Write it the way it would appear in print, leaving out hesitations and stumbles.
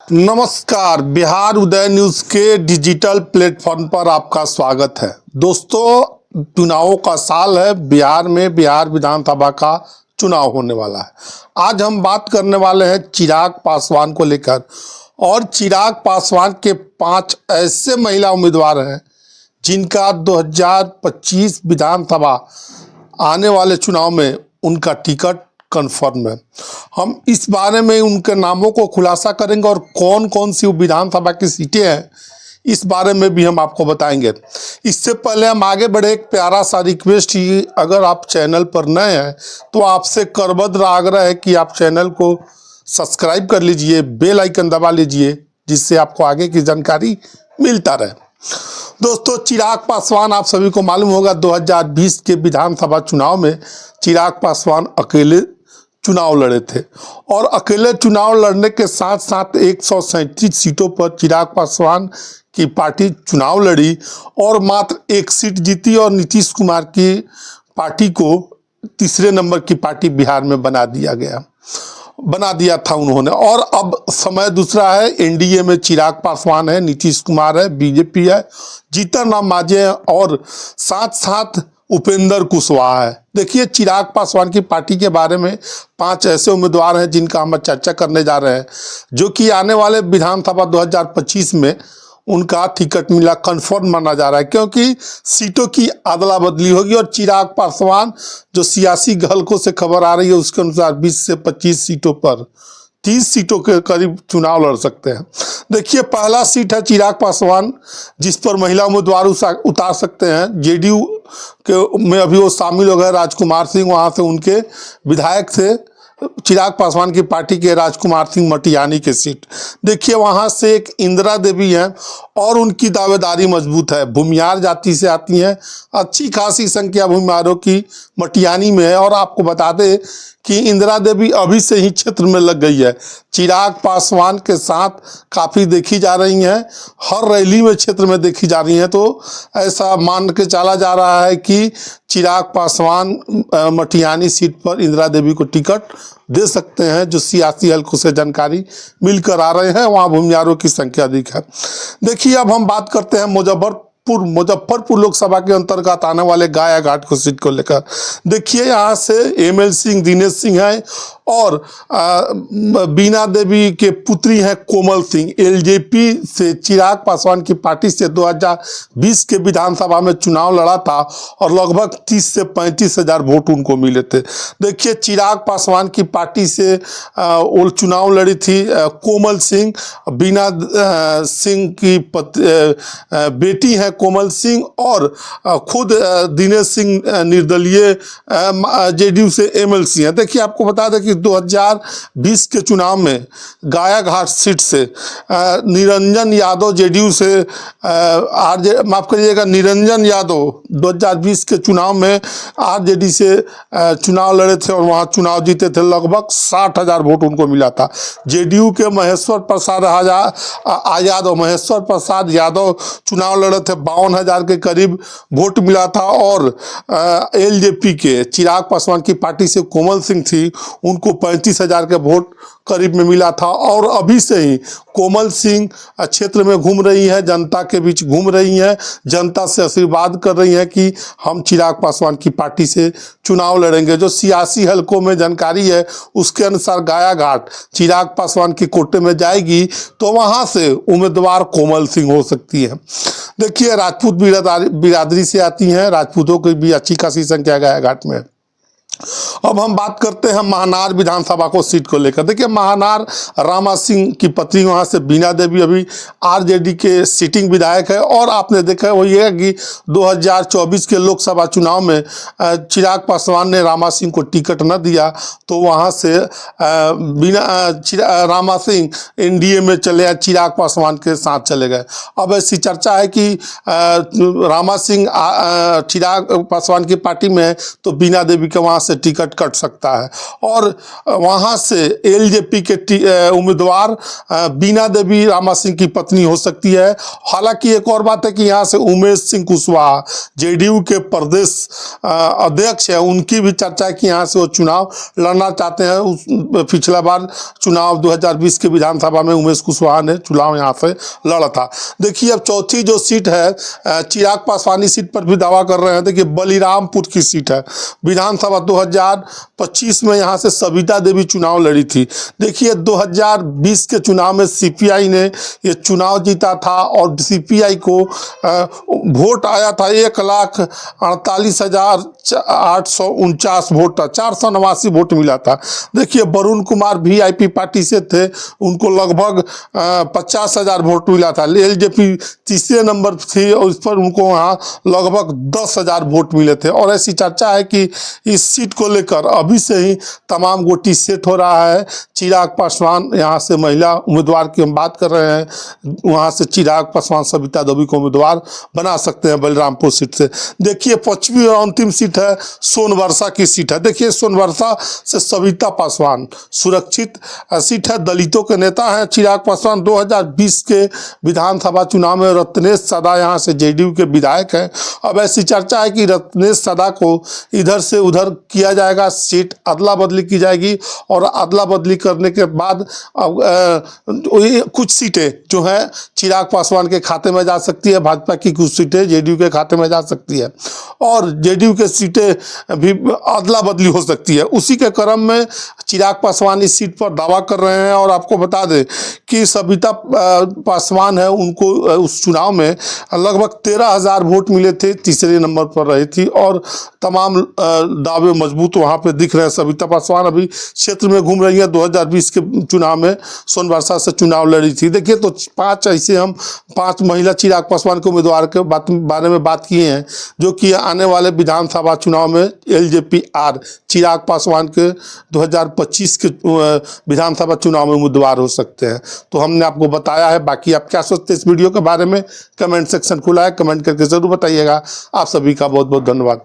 नमस्कार, बिहार उदय न्यूज़ के digital platform पर आपका स्वागत है। दोस्तों, चुनावों का साल है। बिहार में बिहार विधानसभा का चुनाव होने वाला है। आज हम बात करने वाले हैं चिराग पासवान को लेकर। और चिराग पासवान के 5 ऐसे महिला उम्मीदवार हैं जिनका 2025 विधानसभा आने वाले चुनाव में उनका टिकट कन्फर्म है। हम इस बारे में उनके नामों को खुलासा करेंगे और कौन कौन सी विधानसभा की सीटें हैं इस बारे में भी हम आपको बताएंगे। इससे पहले हम आगे बढ़े, एक प्यारा सा रिक्वेस्ट ही, अगर आप चैनल पर नए हैं तो आपसे करबद्ध आग्रह है कि आप चैनल को सब्सक्राइब कर लीजिए, बेल आइकन दबा लीजिए, जिससे आपको आगे की जानकारी मिलता रहे। दोस्तों, चिराग पासवान, आप सभी को मालूम होगा, 2020 के विधानसभा चुनाव में चिराग पासवान अकेले चुनाव लड़े थे और अकेले चुनाव लड़ने के साथ साथ 137 सीटों पर चिराग पासवान की पार्टी चुनाव लड़ी और मात्र 1 सीट जीती और नीतीश कुमार की पार्टी को तीसरे नंबर की पार्टी बिहार में बना दिया था उन्होंने। और अब समय दूसरा है। एनडीए में चिराग पासवान है, नीतीश कुमार है, बीजेपी है, जीतन राम मांझी है और साथ साथ उपेंद्र कुशवाहा है। देखिए, चिराग पासवान की पार्टी के बारे में 5 ऐसे उम्मीदवार हैं जिनका हम चर्चा करने जा रहे हैं, जो कि आने वाले विधानसभा 2025 में उनका टिकट मिला कन्फर्म माना जा रहा है, क्योंकि सीटों की अदला बदली होगी। और चिराग पासवान, जो सियासी हलकों से खबर आ रही है उसके अनुसार 20 से 25 सीटों पर 30 सीटों के करीब चुनाव लड़ सकते हैं। देखिए, पहला सीट है चिराग पासवान, जिस पर महिला उम्मीदवार उतार सकते हैं। जेडीयू के में अभी वो शामिल हो गए, राजकुमार सिंह, वहाँ से उनके विधायक थे चिराग पासवान की पार्टी के राजकुमार सिंह मटियानी के सीट। देखिए, वहाँ से एक इंदिरा देवी हैं और उनकी दावेदारी मजबूत है। भूमियार जाति से आती हैं, अच्छी खासी संख्या भूमियारों की मटियानी में है। और आपको बता दें कि इंदिरा देवी अभी से ही क्षेत्र में लग गई है, चिराग पासवान के साथ काफ़ी देखी जा रही हैं, हर रैली में क्षेत्र में देखी जा रही हैं। तो ऐसा मान के चला जा रहा है कि चिराग पासवान मटियानी सीट पर इंदिरा देवी को टिकट दे सकते हैं, जो सियासी हलकों से जानकारी मिलकर आ रहे हैं। वहाँ भूमियारों की संख्या अधिक है। देखिए, अब हम बात करते हैं मुजफ्फरपुर लोकसभा के अंतर्गत आने वाले गाया घाट को सीट को लेकर। देखिए, यहाँ से एमएल सिंह, दिनेश सिंह हैं और बीना देवी के पुत्री हैं कोमल सिंह। एलजेपी से चिराग पासवान की पार्टी से 2020 के विधानसभा में चुनाव लड़ा था और लगभग 30 से 35 हजार वोट उनको मिले थे। देखिए, चिराग पासवान की पार्टी से वो चुनाव लड़ी थी कोमल सिंह। बीना सिंह की बेटी हैं कोमल सिंह और खुद दिनेश सिंह निर्दलीय जेडीयू से एमएलसी हैं। देखिए, आपको बता दें कि 2020 के चुनाव में गाया घाट सीट से निरंजन यादव जेडीयू से माफ करिएगा, निरंजन यादव 2020 के चुनाव में आरजेडी से चुनाव लड़े थे और वहाँ चुनाव जीते थे। लगभग 60,000 वोट उनको मिला था। जेडीयू के महेश्वर प्रसाद यादव चुनाव लड़े थे, 52,000 के करीब वोट मिला था। और एलजेपी के चिराग पासवान की पार्टी से कोमल सिंह थी, उनको 35,000 के वोट करीब में मिला था। और अभी से ही कोमल सिंह क्षेत्र में घूम रही हैं, जनता के बीच घूम रही हैं, जनता से आशीर्वाद कर रही हैं कि हम चिराग पासवान की पार्टी से चुनाव लड़ेंगे। जो सियासी हलकों में जानकारी है उसके अनुसार गाया घाट चिराग पासवान की कोटे में जाएगी तो वहाँ से उम्मीदवार कोमल सिंह हो सकती है। देखिए, राजपूत बिरादरी से आती हैं, राजपूतों की भी अच्छी खासी संख्या गाया घाट में। अब हम बात करते हैं महानार विधानसभा को सीट को लेकर। देखिए, महानार रामा सिंह की पत्नी वहाँ से बीना देवी अभी आरजेडी के सिटिंग विधायक है। और आपने देखा वो ये है कि 2024 के लोकसभा चुनाव में चिराग पासवान ने रामा सिंह को टिकट न दिया तो वहाँ से रामा सिंह एनडीए में चले आए, चिराग पासवान के साथ चले गए। अब ऐसी चर्चा है कि रामा सिंह चिराग पासवान की पार्टी में है तो बीना देवी के वहाँ से टिकट कट सकता है। और वहाँ से एलजेपी के उम्मीदवार बीना देवी रामा सिंह की पत्नी हो सकती है। हालांकि एक और बात है कि यहाँ से उमेश सिंह कुशवाहा जेडीयू के प्रदेश अध्यक्ष है, उनकी भी चर्चा है कि यहाँ से वो चुनाव लड़ना चाहते हैं। पिछला बार चुनाव 2020 के विधानसभा में उमेश कुशवाहा ने चुनाव यहाँ से लड़ा था। देखिए अब चौथी जो सीट है, चिराग पासवानी सीट पर भी दावा कर रहे हैं। देखिए बलिरामपुर की सीट है, विधानसभा 2025 में यहाँ से सविता देवी चुनाव लड़ी थी। देखिए 2020 के चुनाव में सीपीआई ने ये चुनाव जीता था और सीपीआई को वोट आया था 1,48,849 वोट, 489 वोट मिला था। देखिए वरुण कुमार वीआईपी पार्टी से थे, उनको लगभग 50,000 वोट मिला था। एलजेपी तीसरे नंबर थी और इस पर उनको वहाँ लगभग 10,000 वोट मिले थे। और ऐसी चर्चा है कि इस सीट को लेकर अभी से ही तमाम गोटी सेट हो रहा है। चिराग पासवान यहाँ से महिला उम्मीदवार की हम बात कर रहे हैं, वहाँ से चिराग पासवान सविता देवी को उम्मीदवार बना सकते हैं बलरामपुर सीट से। देखिए पांचवी और अंतिम सीट है सोनवर्षा की सीट है। देखिए सोनवर्षा से सविता पासवान सुरक्षित सीट है, दलितों के नेता हैं चिराग पासवान। 2020 के विधानसभा चुनाव में रत्नेश सदा यहाँ से जेडीयू के विधायक हैं। अब ऐसी चर्चा है कि रत्नेश सदा को इधर से उधर किया जाएगा, सीट अदला बदली की जाएगी और अदला बदली करने के बाद कुछ सीटें जो है चिराग पासवान के खाते में जा सकती है, भाजपा की कुछ सीटें जेडीयू के खाते में जा सकती है और जेडीयू के सीटें भी अदला बदली हो सकती है। उसी के क्रम में चिराग पासवान इस सीट पर दावा कर रहे हैं। और आपको बता दें कि सविता पासवान है, उनको उस चुनाव में लगभग 13,000 वोट मिले थे, तीसरे नंबर पर रही थी और तमाम दावे मजबूत वहाँ पे दिख रहे हैं। सविता पासवान अभी क्षेत्र में घूम रही है, 2020 के चुनाव में सोनवर्षा से चुनाव लड़ी थी। देखिए तो हम पांच महिला चिराग पासवान के उम्मीदवार के बारे में बात किए हैं जो कि आने वाले विधानसभा चुनाव में एलजेपी आर चिराग पासवान के 2025 के विधानसभा चुनाव में उम्मीदवार हो सकते हैं। तो हमने आपको बताया है। बाकी आप क्या सोचते हैं इस वीडियो के बारे में, कमेंट सेक्शन खुला है, कमेंट करके जरूर बताइएगा। आप सभी का बहुत बहुत धन्यवाद।